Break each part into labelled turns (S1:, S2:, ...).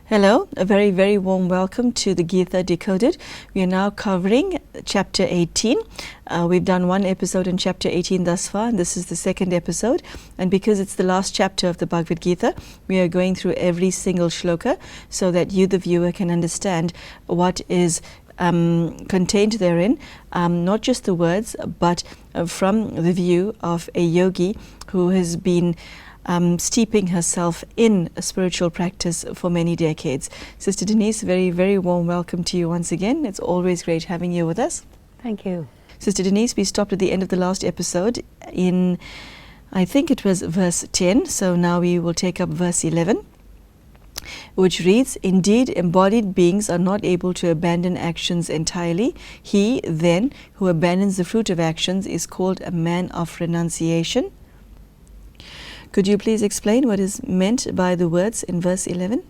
S1: Hello, a very, very warm welcome to the Gita Decoded. We are now covering chapter 18. We've done one episode in chapter 18 thus far, and this is the second episode. And because it's the last chapter of the Bhagavad Gita, we are going through every single shloka so that you, the viewer, can understand what is contained therein, not just the words, but from the view of a yogi who has been steeping herself in a spiritual practice for many decades. Sister Denise, very, very warm welcome to you once again. It's always great having you with us.
S2: Thank you.
S1: Sister Denise, we stopped at the end of the last episode in, I think it was verse 10, so now we will take up verse 11, which reads, "Indeed, embodied beings are not able to abandon actions entirely. He, then, who abandons the fruit of actions is called a man of renunciation." Could you please explain what is meant by the words in verse 11?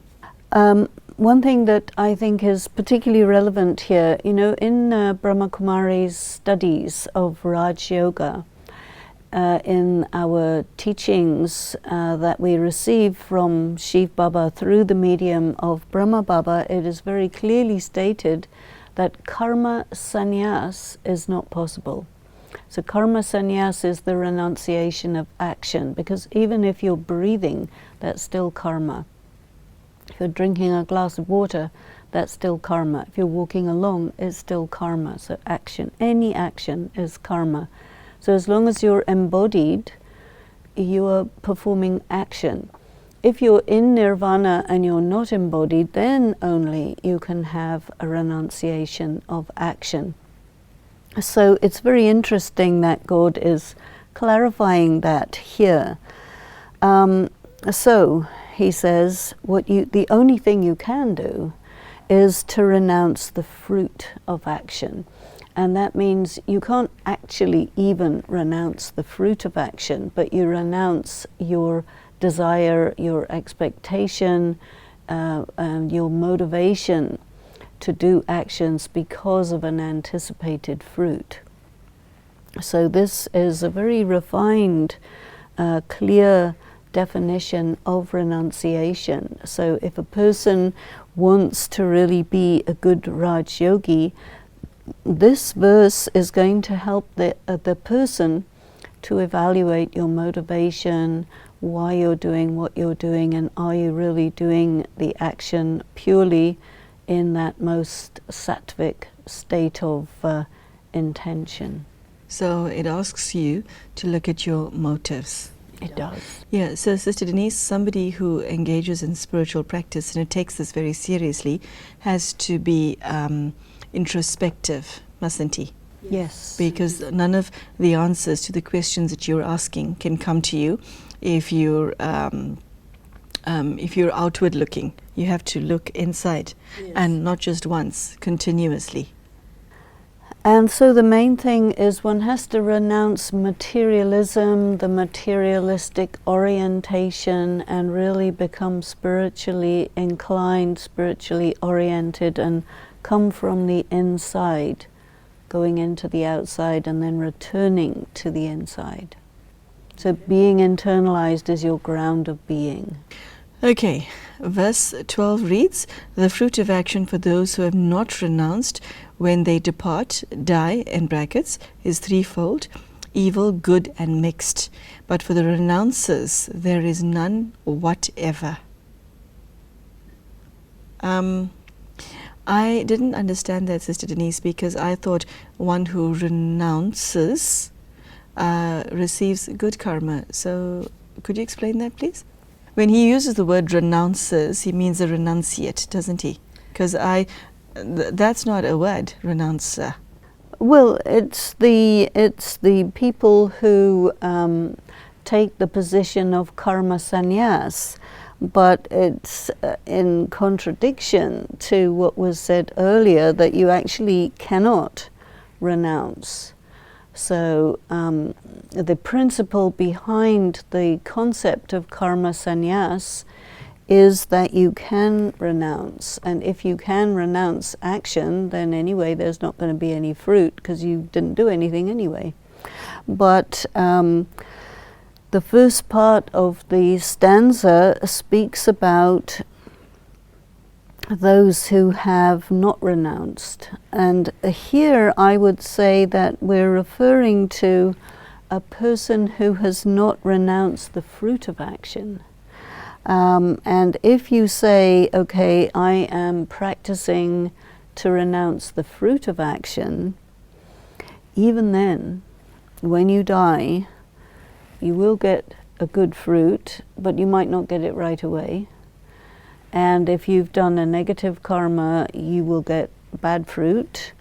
S2: One thing that I think is particularly relevant here, in Brahma Kumaris studies of Rajyoga, in our teachings that we receive from Shiv Baba through the medium of Brahma Baba, it is very clearly stated that karma sannyas is not possible. So karma sannyas is the renunciation of action, because even if you're breathing, that's still karma. If you're drinking a glass of water, that's still karma. If you're walking along, it's still karma. So action, any action is karma. So as long as you're embodied, you are performing action. If you're in nirvana and you're not embodied, then only you can have a renunciation of action. So it's very interesting that God is clarifying that here. So he says, the only thing you can do is to renounce the fruit of action. And that means you can't actually even renounce the fruit of action, but you renounce your desire, your expectation, and your motivation to do actions because of an anticipated fruit. So this is a very refined, clear definition of renunciation. So if a person wants to really be a good Raj Yogi, this verse is going to help the person to evaluate your motivation, why you're doing what you're doing, and are you really doing the action purely in that most sattvic state of intention.
S1: So it asks you to look at your motives.
S2: It does.
S1: Yeah, so Sister Denise, somebody who engages in spiritual practice and who takes this very seriously has to be introspective, mustn't he?
S2: Yes.
S1: Because none of the answers to the questions that you're asking can come to you if you're outward looking. You have to look inside, yes. And not just once, continuously.
S2: And so the main thing is one has to renounce materialism, the materialistic orientation, and really become spiritually inclined, spiritually oriented, and come from the inside, going into the outside and then returning to the inside. So being internalized is your ground of being.
S1: Okay, verse 12 reads, "The fruit of action for those who have not renounced when they depart, die, in brackets, is threefold, evil, good, and mixed. But for the renouncers, there is none whatever." I didn't understand that, Sister Denise, because I thought one who renounces receives good karma. So could you explain that, please? When he uses the word renounces, he means a renunciate, doesn't he? Because that's not a word, renouncer.
S2: Well, it's the people who take the position of karma sannyas, but it's in contradiction to what was said earlier, that you actually cannot renounce. So the principle behind the concept of karma sannyas is that you can renounce. And if you can renounce action, then anyway there's not going to be any fruit because you didn't do anything anyway. But the first part of the stanza speaks about those who have not renounced. And here I would say that we're referring to a person who has not renounced the fruit of action. And if you say, okay, I am practicing to renounce the fruit of action, even then, when you die, you will get a good fruit, but you might not get it right away. And if you've done a negative karma, you will get bad fruit.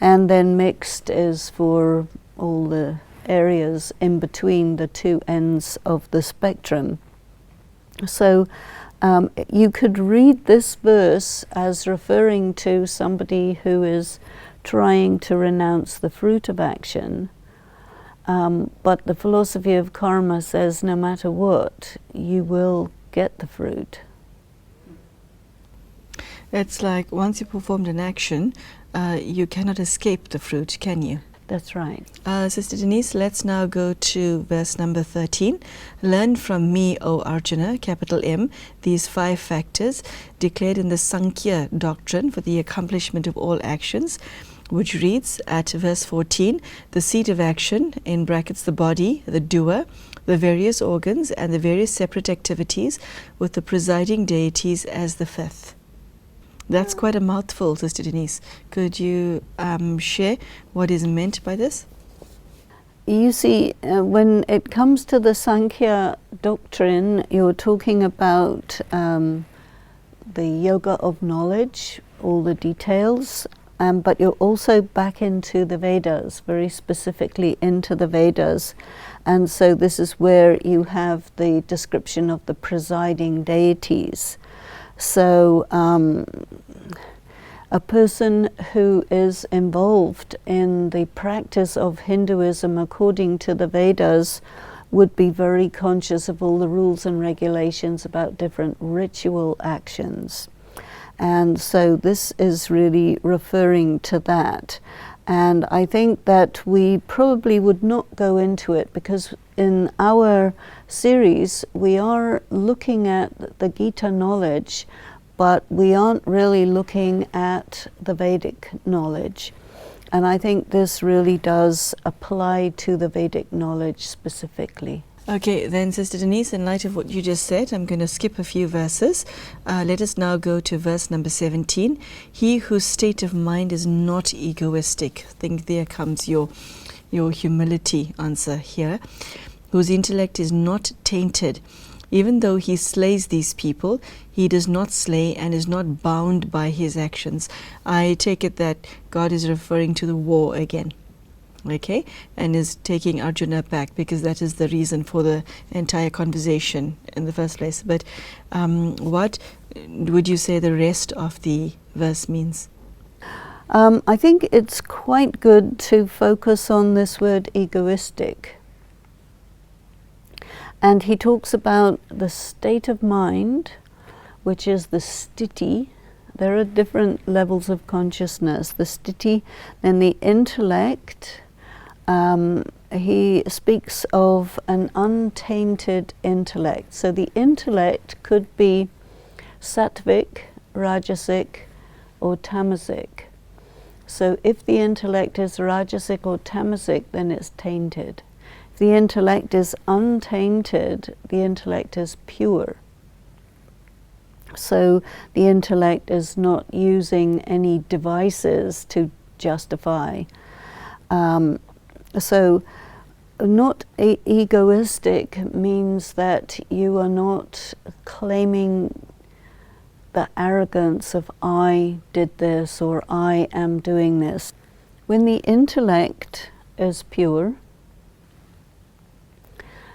S2: And then mixed is for all the areas in between the two ends of the spectrum. So you could read this verse as referring to somebody who is trying to renounce the fruit of action. But the philosophy of karma says no matter what, you will get the fruit.
S1: It's like once you performed an action, you cannot escape the fruit, can you?
S2: That's right.
S1: Sister Denise, let's now go to verse number 13. Learn from me, O Arjuna, capital M, these 5 factors declared in the Sankhya doctrine for the accomplishment of all actions, which reads at verse 14, the seat of action, in brackets the body, the doer, the various organs, and the various separate activities, with the presiding deities as the 5th. That's quite a mouthful, Sister Denise. Could you share what is meant by this?
S2: You see, when it comes to the Sankhya doctrine, you're talking about the yoga of knowledge, all the details, but you're also back into the Vedas, very specifically into the Vedas. And so this is where you have the description of the presiding deities. So a person who is involved in the practice of Hinduism according to the Vedas would be very conscious of all the rules and regulations about different ritual actions. And so this is really referring to that. And I think that we probably would not go into it because in our series we are looking at the Gita knowledge, but we aren't really looking at the Vedic knowledge. And I think this really does apply to the Vedic knowledge specifically.
S1: Okay, then Sister Denise, in light of what you just said, I'm going to skip a few verses. Let us now go to verse number 17. He whose state of mind is not egoistic. I think there comes your humility answer here. Whose intellect is not tainted. Even though he slays these people, he does not slay and is not bound by his actions. I take it that God is referring to the war again. Okay, and is taking Arjuna back because that is the reason for the entire conversation in the first place. But what would you say the rest of the verse means?
S2: I think it's quite good to focus on this word egoistic. And he talks about the state of mind, which is the sthiti. There are different levels of consciousness. The sthiti, then the intellect. He speaks of an untainted intellect. So the intellect could be sattvic, rajasic, or tamasic. So if the intellect is rajasic or tamasic, then it's tainted. If the intellect is untainted, the intellect is pure. So the intellect is not using any devices to justify. So not egoistic means that you are not claiming the arrogance of I did this or I am doing this. When the intellect is pure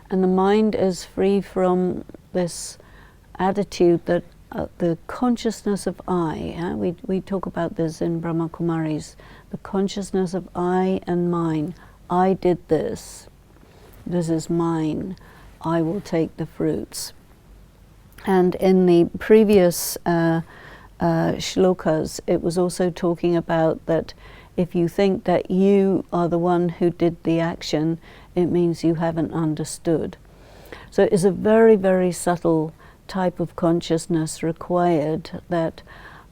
S2: and the mind is free from this attitude that the consciousness of I, we talk about this in Brahma Kumaris, the consciousness of I and mine. I did this. This is mine. I will take the fruits. And in the previous shlokas, it was also talking about that if you think that you are the one who did the action, it means you haven't understood. So it's a very, very subtle type of consciousness required that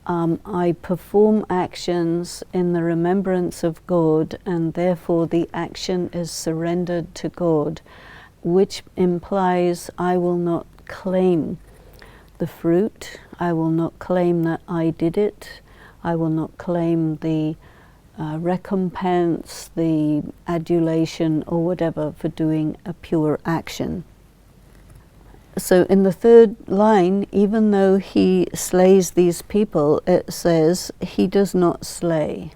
S2: I perform actions in the remembrance of God, and therefore the action is surrendered to God, which implies I will not claim the fruit, I will not claim that I did it, I will not claim the recompense, the adulation or whatever for doing a pure action. So in the third line, even though he slays these people, it says he does not slay.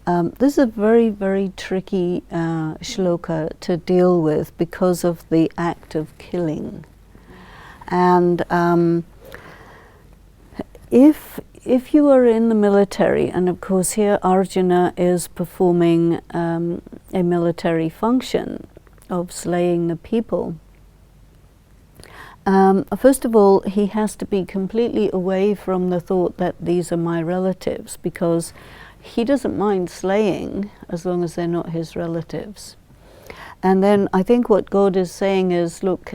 S2: This is a very, very tricky shloka to deal with because of the act of killing. And if you are in the military, and of course here Arjuna is performing a military function of slaying the people, first of all, he has to be completely away from the thought that these are my relatives, because he doesn't mind slaying as long as they're not his relatives. And then I think what God is saying is, look,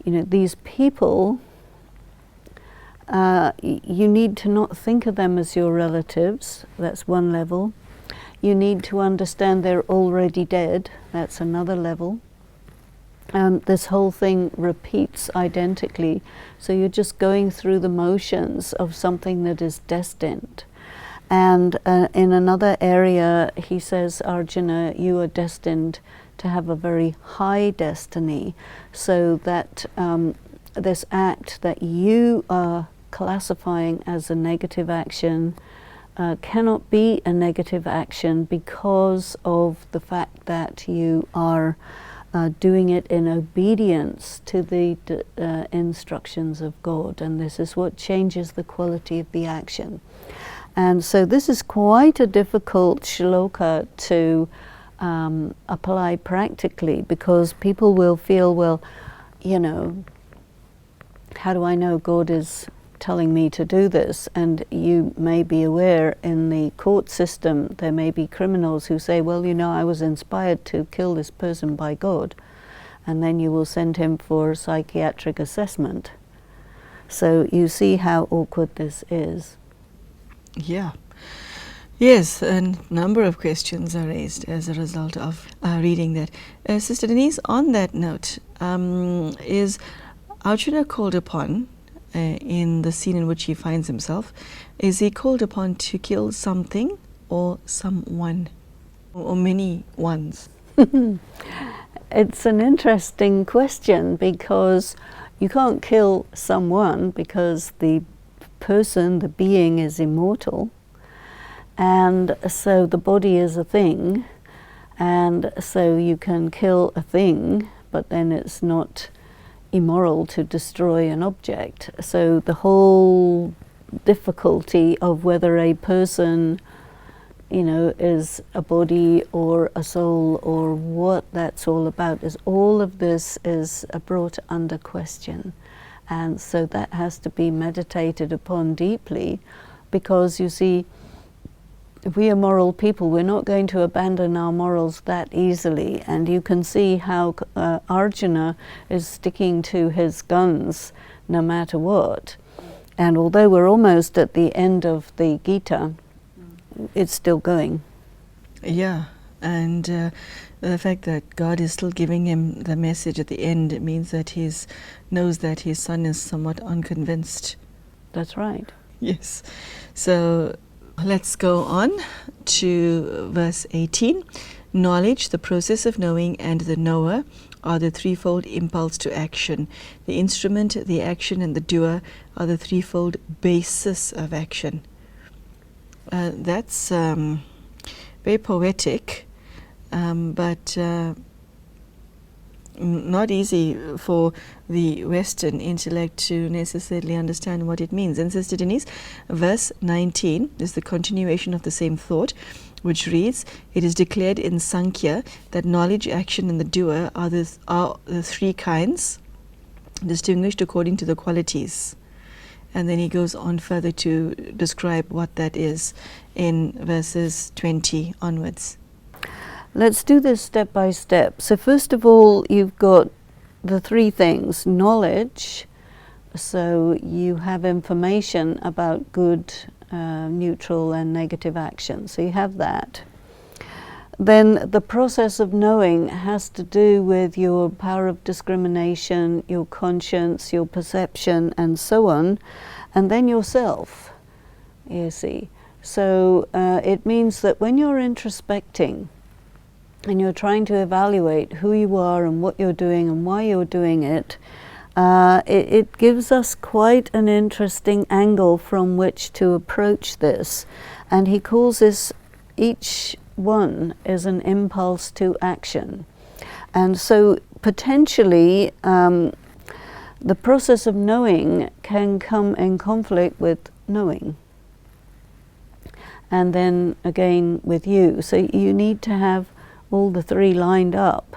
S2: these people, you need to not think of them as your relatives. That's one level. You need to understand they're already dead. That's another level. This whole thing repeats identically. So you're just going through the motions of something that is destined. And in another area, he says, Arjuna, you are destined to have a very high destiny, so that this act that you are classifying as a negative action cannot be a negative action because of the fact that you are doing it in obedience to the instructions of God, and this is what changes the quality of the action. And so this is quite a difficult shloka to apply practically, because people will feel, well, how do I know God is telling me to do this? And you may be aware in the court system there may be criminals who say, well, I was inspired to kill this person by God, and then you will send him for psychiatric assessment. So you see how awkward this is.
S1: Yeah. Yes, a number of questions are raised as a result of reading that. Sister Denise, on that note, is Arjuna called upon, in the scene in which he finds himself, is he called upon to kill something or someone, or many ones?
S2: It's an interesting question, because you can't kill someone because the person, the being, is immortal, and so the body is a thing, and so you can kill a thing, but then it's not immoral to destroy an object. So the whole difficulty of whether a person is a body or a soul, or what that's all about, is all of this is brought under question. And so that has to be meditated upon deeply, because you see, if we are moral people, we're not going to abandon our morals that easily. And you can see how Arjuna is sticking to his guns no matter what. And although we're almost at the end of the Gita, it's still going.
S1: Yeah, and the fact that God is still giving him the message at the end, it means that he knows that his son is somewhat unconvinced.
S2: That's right.
S1: Yes. So let's go on to verse 18. Knowledge, the process of knowing, and the knower are the threefold impulse to action. The instrument, the action, and the doer are the threefold basis of action. That's very poetic, but not easy for the Western intellect to necessarily understand what it means. And Sister Denise, verse 19 is the continuation of the same thought, which reads, it is declared in Sankhya that knowledge, action, and the doer are the three kinds, distinguished according to the qualities. And then he goes on further to describe what that is in verses 20 onwards.
S2: Let's do this step by step. So first of all, you've got the three things: knowledge, So you have information about good, neutral and negative action. So you have that. Then the process of knowing has to do with your power of discrimination, your conscience, your perception, and so on, and then yourself, you see. So it means that when you're introspecting and you're trying to evaluate who you are and what you're doing and why you're doing it, it gives us quite an interesting angle from which to approach this. And he calls this, each one is an impulse to action. And so potentially the process of knowing can come in conflict with knowing. And then again with you. So you need to have all the three lined up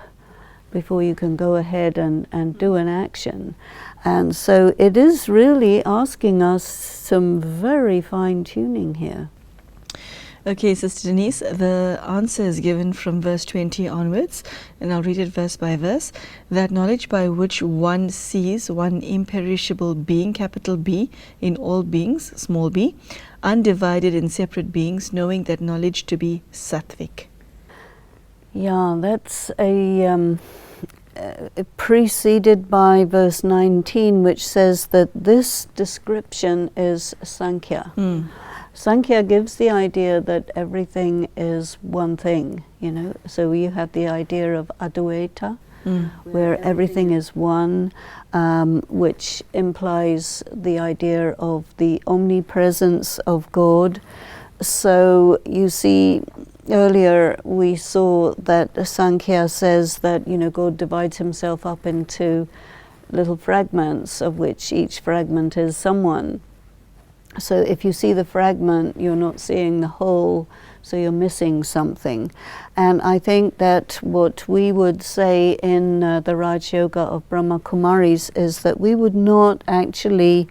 S2: before you can go ahead and do an action. And so it is really asking us some very fine tuning here.
S1: Okay, Sister Denise, the answer is given from verse 20 onwards, and I'll read it verse by verse. That knowledge by which one sees one imperishable being, capital B, in all beings, small b, undivided in separate beings, knowing that knowledge to be sattvic.
S2: Yeah, that's preceded by verse 19, which says that this description is Sankhya. Sankhya gives the idea that everything is one thing, you know. So you have the idea of Advaita, where everything is one, which implies the idea of the omnipresence of God. So you see, earlier we saw that Sankhya says that, you know, God divides himself up into little fragments, of which each fragment is someone. So if you see the fragment, you're not seeing the whole, so you're missing something. And I think that what we would say in the Rajyoga of Brahma Kumaris is that we would not actually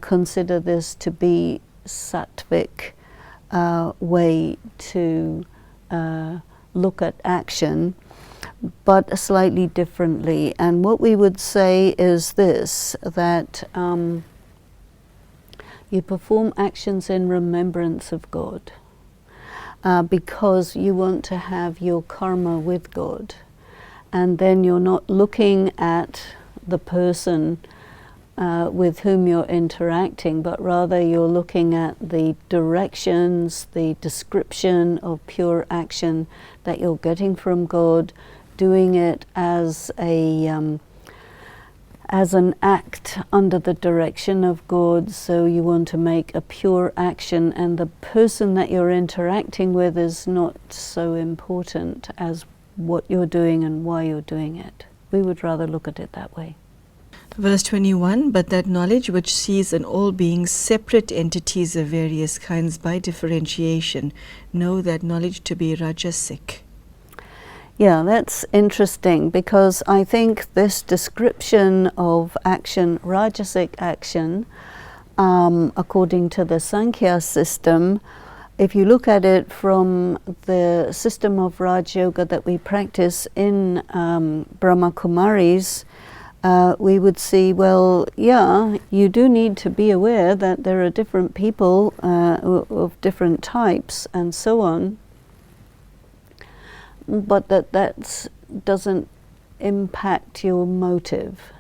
S2: consider this to be sattvic way to look at action, but slightly differently. And what we would say is this, that you perform actions in remembrance of God because you want to have your karma with God. And then you're not looking at the person with whom you're interacting, but rather you're looking at the directions, the description of pure action that you're getting from God, doing it as an act under the direction of God. So you want to make a pure action, and the person that you're interacting with is not so important as what you're doing and why you're doing it. We would rather look at it that way.
S1: Verse 21, but that knowledge which sees in all beings separate entities of various kinds by differentiation, know that knowledge to be rajasic.
S2: Yeah, that's interesting, because I think this description of action, rajasic action, according to the Sankhya system, if you look at it from the system of Raj Yoga that we practice in Brahma Kumaris, we would see, well, yeah, you do need to be aware that there are different people of different types and so on, but that doesn't impact your motive.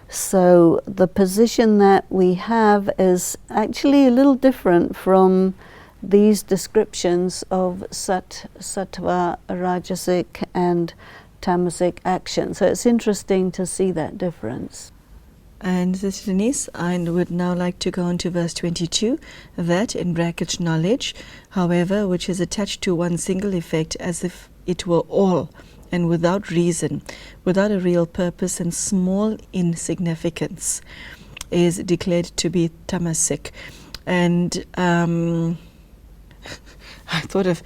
S2: So the position that we have is actually a little different from these descriptions of sattva, rajasic and tamasic action. So it's interesting to see that difference.
S1: And Sister Denise, I would now like to go on to verse 22, that, in brackets, knowledge, however, which is attached to one single effect as if it were all, and without reason, without a real purpose and small insignificance, is declared to be tamasic. And I thought of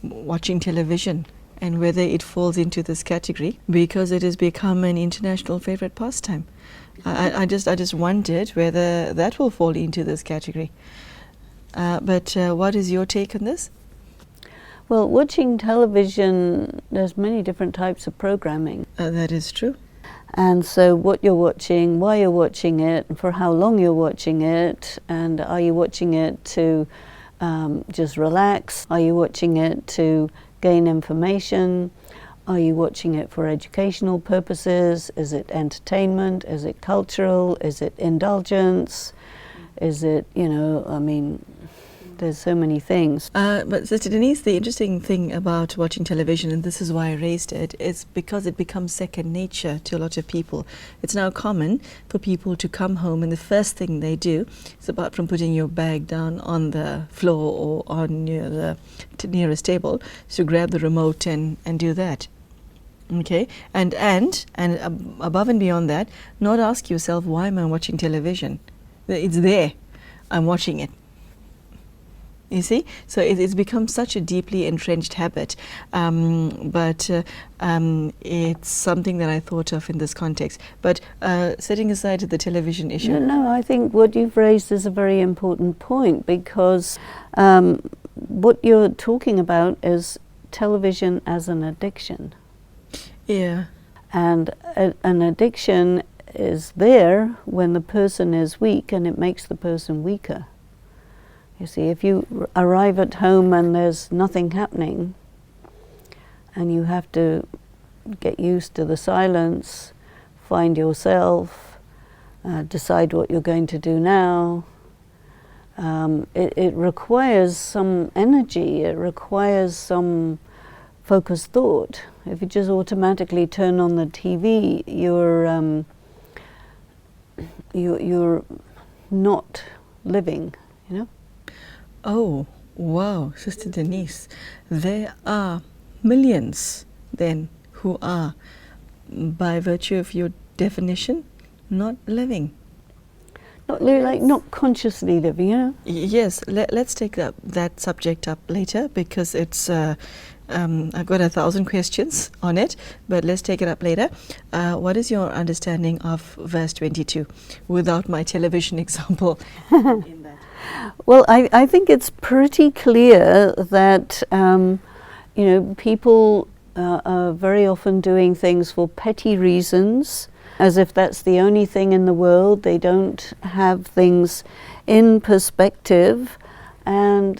S1: watching television and whether it falls into this category, because it has become an international favorite pastime. I just wondered whether that will fall into this category. But what is your take on this?
S2: Well, watching television, there's many different types of programming.
S1: That is true.
S2: And so what you're watching, why you're watching it, and for how long you're watching it, and are you watching it to just relax? Are you watching it to gain information? Are you watching it for educational purposes? Is it entertainment? Is it cultural? Is it indulgence? Is it, there's so many things.
S1: But Sister Denise, the interesting thing about watching television, and this is why I raised it, is because it becomes second nature to a lot of people. It's now common for people to come home and the first thing they do is, apart from putting your bag down on the floor or on near the nearest table, is to grab the remote and do that. Okay, and above and beyond that, not ask yourself, why am I watching television? It's there. I'm watching it. You see, so it's become such a deeply entrenched habit, but it's something that I thought of in this context. But setting aside the television issue.
S2: No, I think what you've raised is a very important point, because what you're talking about is television as an addiction.
S1: Yeah.
S2: And an addiction is there when the person is weak, and it makes the person weaker. You see, if you arrive at home and there's nothing happening, and you have to get used to the silence, find yourself, decide what you're going to do now, it requires some energy, it requires some focused thought. If you just automatically turn on the TV, you're not living, you know?
S1: Oh, wow, Sister Denise, there are millions then who are, by virtue of your definition, not living.
S2: Not consciously living, you know?
S1: Yes, let's take that subject up later, because it's I've got 1,000 questions on it, but let's take it up later. What is your understanding of verse 22 without my television example in that?
S2: Well, I think it's pretty clear that people are very often doing things for petty reasons, as if that's the only thing in the world. They don't have things in perspective. And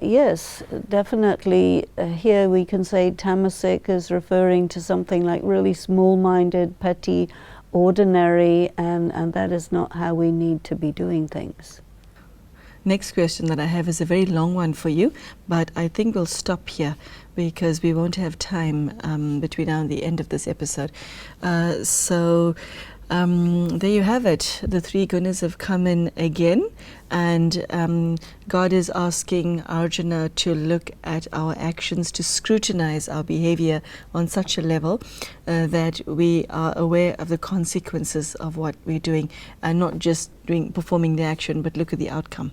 S2: yes, definitely here we can say tamasic is referring to something like really small-minded, petty, ordinary, and that is not how we need to be doing things.
S1: Next question that I have is a very long one for you, but I think we'll stop here because we won't have time between now and the end of this episode. So there you have it. The three gunas have come in again, and God is asking Arjuna to look at our actions, to scrutinize our behavior on such a level that we are aware of the consequences of what we're doing, and not just performing the action, but look at the outcome.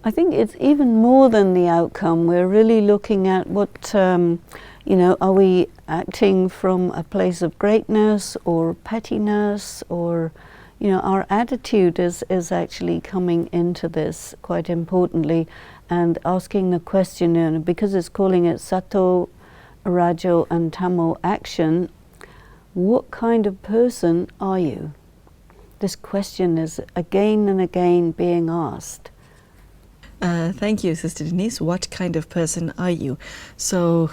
S2: I think it's even more than the outcome. We're really looking at what, are we acting from a place of greatness or pettiness, or, our attitude is actually coming into this quite importantly, and asking the question, because it's calling it Sato, Rajo and Tamo action, what kind of person are you? This question is again and again being asked.
S1: Thank you, Sister Denise. What kind of person are you? So,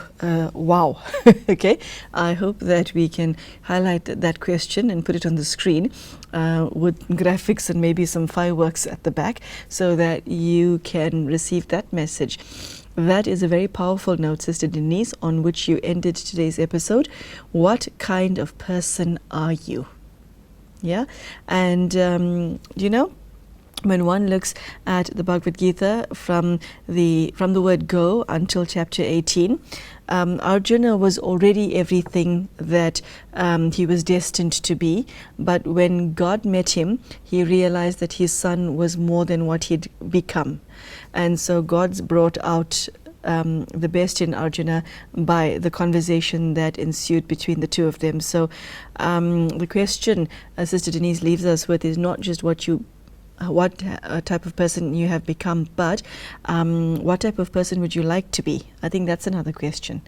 S1: wow. Okay. I hope that we can highlight that question and put it on the screen with graphics and maybe some fireworks at the back, so that you can receive that message. That is a very powerful note, Sister Denise, on which you ended today's episode. What kind of person are you? Yeah. And, when one looks at the Bhagavad Gita from the word go until chapter 18, Arjuna was already everything that he was destined to be. But when God met him, he realized that his son was more than what he'd become. And so God's brought out the best in Arjuna by the conversation that ensued between the two of them. So the question Sister Denise leaves us with is not just what type of person you have become, but what type of person would you like to be? I think that's another question.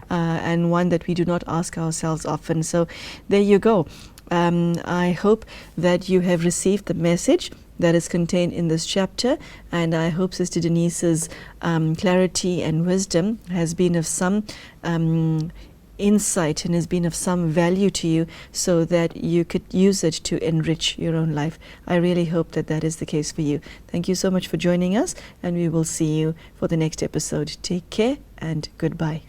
S1: and one that we do not ask ourselves often. So there you go. I hope that you have received the message that is contained in this chapter, and I hope Sister Denise's clarity and wisdom has been of some insight and has been of some value to you, so that you could use it to enrich your own life. I really hope that that is the case for you. Thank you so much for joining us, and we will see you for the next episode. Take care and goodbye.